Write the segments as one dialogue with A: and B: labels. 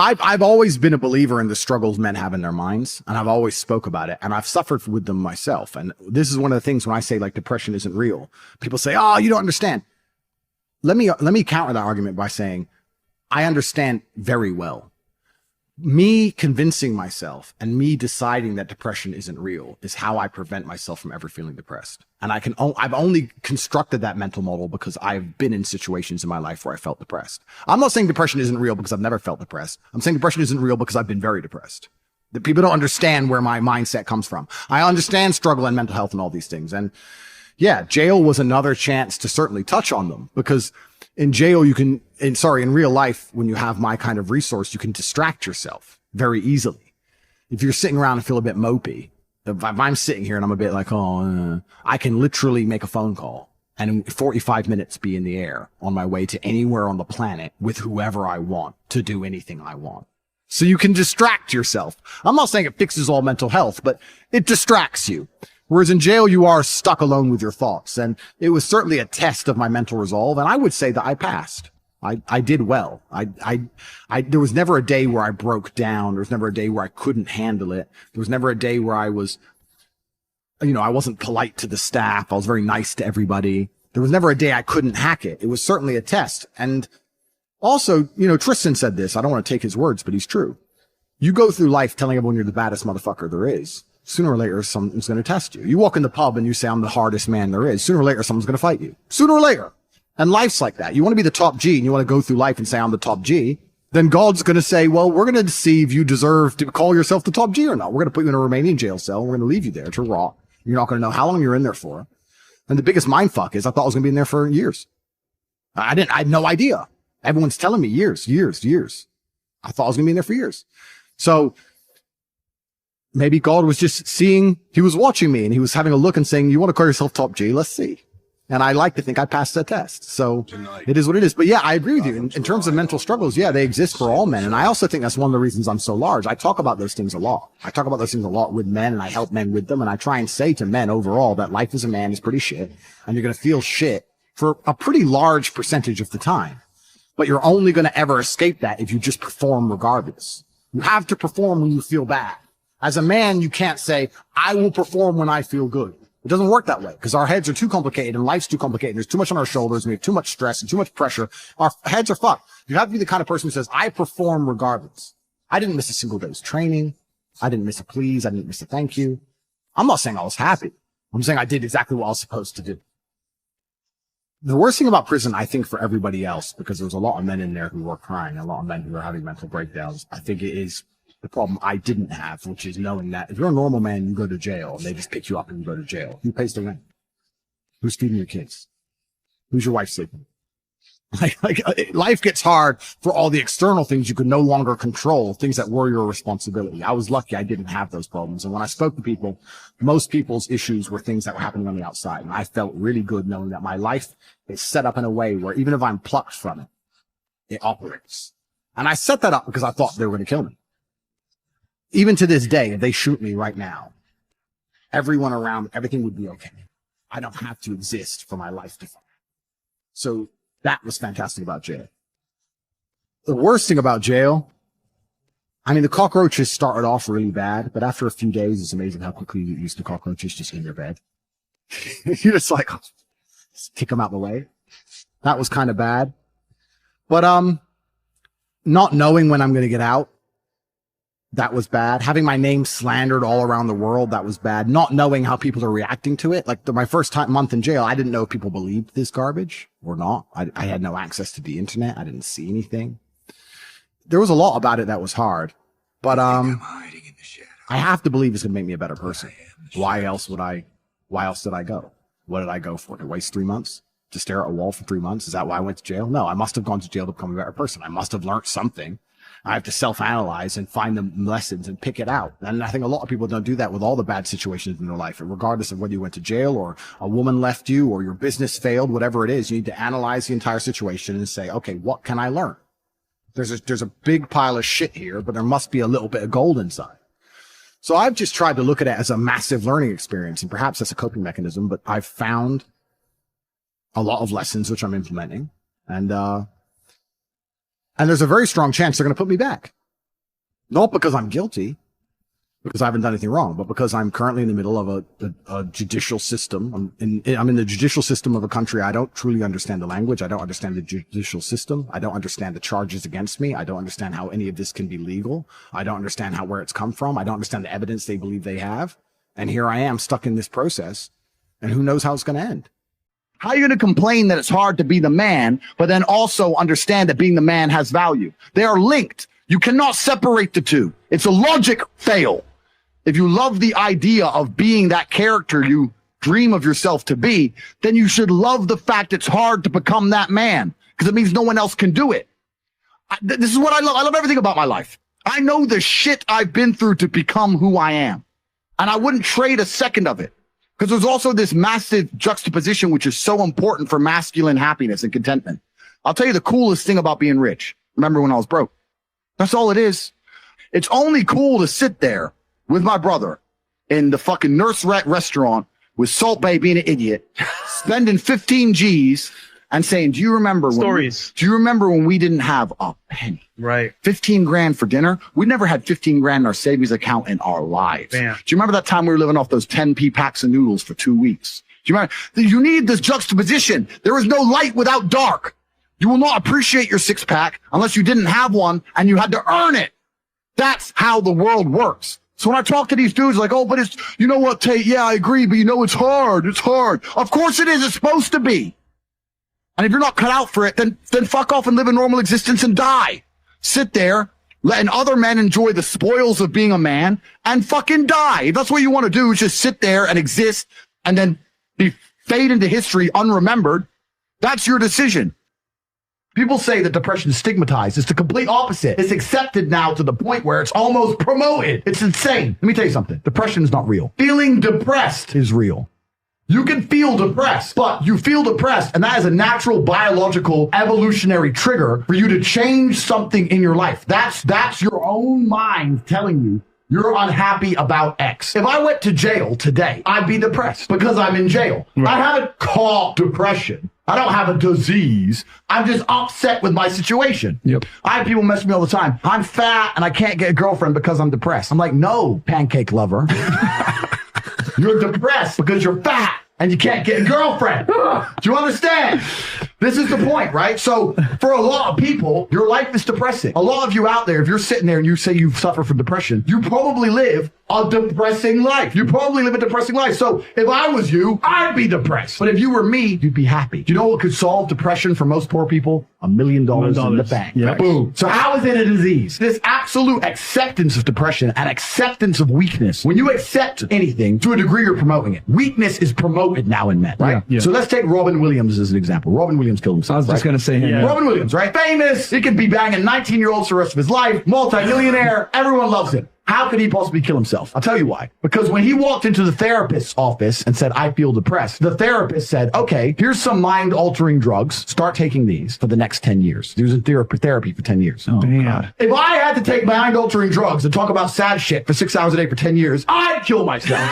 A: I've always been a believer in the struggles men have in their minds, and I've always spoke about it, and I've suffered with them myself. And this is one of the things when I say like depression isn't real, people say, "Oh, you don't understand." Let me counter that argument by saying I understand very well. Me convincing myself and me deciding that depression isn't real is how I prevent myself from ever feeling depressed. And I've only constructed that mental model because I've been in situations in my life where I felt depressed. I'm not saying depression isn't real because I've never felt depressed. I'm saying depression isn't real because I've been very depressed. That people don't understand where my mindset comes from. I understand struggle and mental health and all these things. And yeah, jail was another chance to certainly touch on them, because in jail, in real life, when you have my kind of resource, you can distract yourself very easily. If you're sitting around and feel a bit mopey, if I'm sitting here and I'm a bit like, I can literally make a phone call and in 45 minutes be in the air on my way to anywhere on the planet with whoever I want to do anything I want. So you can distract yourself. I'm not saying it fixes all mental health, but it distracts you. Whereas in jail, you are stuck alone with your thoughts. And it was certainly a test of my mental resolve. And I would say that I passed. I did well. There was never a day where I broke down. There was never a day where I couldn't handle it. There was never a day where I was, I wasn't polite to the staff. I was very nice to everybody. There was never a day I couldn't hack it. It was certainly a test. And also, Tristan said this. I don't want to take his words, but he's true. You go through life telling everyone you're the baddest motherfucker there is. Sooner or later, someone's going to test you. You walk in the pub and you say, I'm the hardest man there is. Sooner or later, someone's going to fight you. Sooner or later. And life's like that. You want to be the top G and you want to go through life and say, I'm the top G. Then God's going to say, well, we're going to see if you deserve to call yourself the top G or not. We're going to put you in a Romanian jail cell. We're going to leave you there to rot. You're not going to know how long you're in there for. And the biggest mindfuck is I thought I was going to be in there for years. I had no idea. Everyone's telling me years. I thought I was going to be in there for years. So maybe God was just he was watching me and he was having a look and saying, you want to call yourself top G? Let's see. And I like to think I passed that test. So it is what it is. But yeah, I agree with you. In terms of mental struggles, yeah, they exist for all men. And I also think that's one of the reasons I'm so large. I talk about those things a lot. I talk about those things a lot with men and I help men with them. And I try and say to men overall that life as a man is pretty shit and you're going to feel shit for a pretty large percentage of the time. But you're only going to ever escape that if you just perform regardless. You have to perform when you feel bad. As a man, you can't say, I will perform when I feel good. It doesn't work that way because our heads are too complicated and life's too complicated. There's too much on our shoulders and we have too much stress and too much pressure. Our heads are fucked. You have to be the kind of person who says, I perform regardless. I didn't miss a single day's training. I didn't miss a please. I didn't miss a thank you. I'm not saying I was happy. I'm saying I did exactly what I was supposed to do. The worst thing about prison, I think for everybody else, because there was a lot of men in there who were crying, a lot of men who were having mental breakdowns. I think it is the problem I didn't have, which is knowing that if you're a normal man, you go to jail and they just pick you up and you go to jail. Who pays the rent? Who's feeding your kids? Who's your wife sleeping? Like life gets hard for all the external things you could no longer control, things that were your responsibility. I was lucky I didn't have those problems. And when I spoke to people, most people's issues were things that were happening on the outside. And I felt really good knowing that my life is set up in a way where even if I'm plucked from it, it operates. And I set that up because I thought they were going to kill me. Even to this day, if they shoot me right now, everyone around, everything would be okay. I don't have to exist for my life to fall. So that was fantastic about jail. The worst thing about jail, I mean, the cockroaches started off really bad, but after a few days, it's amazing how quickly you get used to cockroaches just in your bed. You're just like, just kick them out the way. That was kind of bad. But not knowing when I'm going to get out, that was bad. Having my name slandered all around the world, that was bad. Not knowing how people are reacting to it. Like my first month in jail, I didn't know if people believed this garbage or not. I had no access to the internet. I didn't see anything. There was a lot about it that was hard. But I have to believe it's going to make me a better person. Why else did I go? What did I go for? To waste 3 months? To stare at a wall for 3 months? Is that why I went to jail? No, I must have gone to jail to become a better person. I must have learned something. I have to self-analyze and find the lessons and pick it out. And I think a lot of people don't do that with all the bad situations in their life. regardless of whether you went to jail or a woman left you or your business failed, whatever it is, you need to analyze the entire situation and say, okay, what can I learn? There's a big pile of shit here, but there must be a little bit of gold inside. So I've just tried to look at it as a massive learning experience, and perhaps that's a coping mechanism, but I've found a lot of lessons which I'm implementing. And there's a very strong chance they're going to put me back. Not because I'm guilty, because I haven't done anything wrong, but because I'm currently in the middle of a judicial system. I'm in the judicial system of a country. I don't truly understand the language. I don't understand the judicial system. I don't understand the charges against me. I don't understand how any of this can be legal. I don't understand where it's come from. I don't understand the evidence they believe they have. And here I am stuck in this process, and who knows how it's going to end.
B: How are you going to complain that it's hard to be the man, but then also understand that being the man has value? They are linked. You cannot separate the two. It's a logic fail. If you love the idea of being that character you dream of yourself to be, then you should love the fact it's hard to become that man, because it means no one else can do it. This is what I love. I love everything about my life. I know the shit I've been through to become who I am, and I wouldn't trade a second of it. Because there's also this massive juxtaposition, which is so important for masculine happiness and contentment. I'll tell you the coolest thing about being rich. Remember when I was broke? That's all it is. It's only cool to sit there with my brother in the fucking Nurse Rat restaurant with Salt Bae being an idiot, spending 15 G's and saying, do you remember when we didn't have a penny?
C: Right.
B: 15 grand for dinner. We never had 15 grand in our savings account in our lives.
C: Bam.
B: Do you remember that time we were living off those 10p packs of noodles for 2 weeks? Do you remember? You need this juxtaposition. There is no light without dark. You will not appreciate your six pack unless you didn't have one and you had to earn it. That's how the world works. So when I talk to these dudes like, oh, but it's, you know what, Tate? Yeah, I agree, but you know, it's hard. It's hard. Of course it is. It's supposed to be. And if you're not cut out for it, then fuck off and live a normal existence and die. Sit there, letting other men enjoy the spoils of being a man and fucking die. If that's what you want to do, is just sit there and exist and then fade into history unremembered. That's your decision. People say that depression is stigmatized. It's the complete opposite. It's accepted now to the point where it's almost promoted. It's insane. Let me tell you something. Depression is not real. Feeling depressed is real. You can feel depressed, but you feel depressed, and that is a natural biological evolutionary trigger for you to change something in your life. That's your own mind telling you you're unhappy about X. If I went to jail today, I'd be depressed because I'm in jail. Right. I haven't caught depression. I don't have a disease. I'm just upset with my situation. Yep. I have people mess with me all the time. I'm fat and I can't get a girlfriend because I'm depressed. I'm like, no, pancake lover. You're depressed because you're fat and you can't get a girlfriend. Do you understand? This is the point, right? So for a lot of people, your life is depressing. A lot of you out there, if you're sitting there and you say you suffer from depression, you probably live a depressing life. You probably live a depressing life. So if I was you, I'd be depressed. But if you were me, you'd be happy. Do you know what could solve depression for most poor people? $1 million in the bank. Yep. Boom. So how is it a disease? This absolute acceptance of depression and acceptance of weakness. When you accept anything, to a degree, you're promoting it. Weakness is promoted now in men, right? Yeah. So let's take Robin Williams as an example. Robin Williams killed himself.
C: I was just going to say him.
B: Yeah. Robin Williams, right? Famous. He can be banging 19-year-olds for the rest of his life. Multi-millionaire. Everyone loves him. How could he possibly kill himself? I'll tell you why. Because when he walked into the therapist's office and said, I feel depressed, the therapist said, okay, here's some mind-altering drugs. Start taking these for the next 10 years. He was in therapy for 10 years.
C: Oh, God.
B: If I had to take mind-altering drugs and talk about sad shit for 6 hours a day for 10 years, I'd kill myself.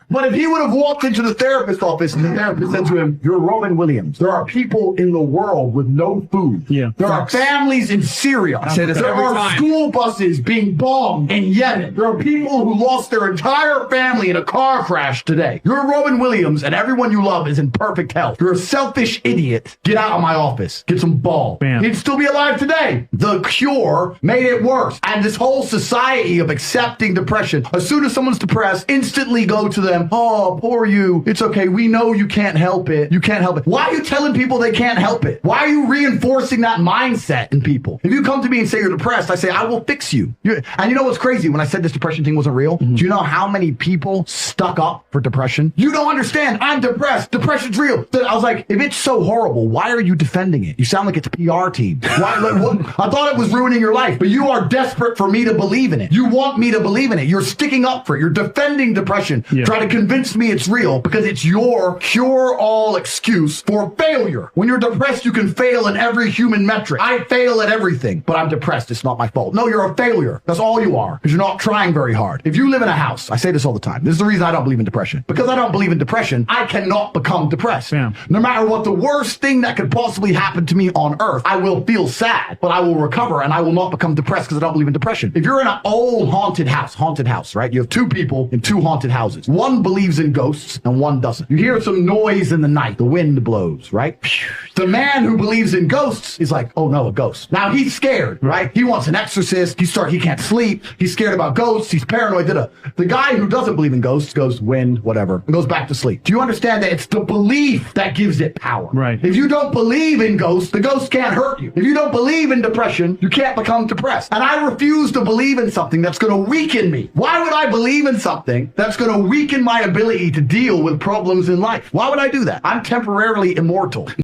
B: But if he would have walked into the therapist's office and the therapist said to him, you're Robin Williams. There are people in the world with no food. Yeah. There are families in Syria. There are school buses being bombed in Yemen. There are people who lost their entire family in a car crash today. You're Robin Williams and everyone you love is in perfect health. You're a selfish idiot. Get out of my office. Get some ball. Bam. He'd still be alive today. The cure made it worse. And this whole society of accepting depression, as soon as someone's depressed, instantly go to them. Oh, poor you. It's okay. We know you can't help it. You can't help it. Why are you telling people they can't help it? Why are you reinforcing that mindset in people? If you come to me and say you're depressed, I say, I will fix you. And you know what's crazy? When I said this depression thing wasn't real, do you know how many people stuck up for depression? You don't understand. I'm depressed. Depression's real. I was like, if it's so horrible, why are you defending it? You sound like it's a PR team. Why? I thought it was ruining your life, but you are desperate for me to believe in it. You want me to believe in it. You're sticking up for it. You're defending depression. Yeah. Trying to convince me it's real because it's your cure-all excuse for failure. When you're depressed, you can fail in every human metric. I fail at everything, but I'm depressed. It's not my fault. No, you're a failure. That's all you are, because you're not trying very hard. If you live in a house, I say this all the time. This is the reason I don't believe in depression. Because I don't believe in depression, I cannot become depressed.
C: Yeah.
B: No matter what the worst thing that could possibly happen to me on earth, I will feel sad, but I will recover and I will not become depressed because I don't believe in depression. If you're in an old haunted house, right? You have two people in two haunted houses. One believes in ghosts and one doesn't. You hear some noise in the night. The wind blows, right? The man who believes in ghosts is like, oh no, a ghost. Now he's scared, right? He wants an exorcist. He can't sleep. He's scared about ghosts. He's paranoid. The guy who doesn't believe in ghosts goes, wind, whatever, and goes back to sleep. Do you understand that it's the belief that gives it power?
C: Right.
B: If you don't believe in ghosts, the ghost can't hurt you. If you don't believe in depression, you can't become depressed. And I refuse to believe in something that's going to weaken me. Why would I believe in something that's going to weaken my ability to deal with problems in life? Why would I do that? I'm temporarily immortal.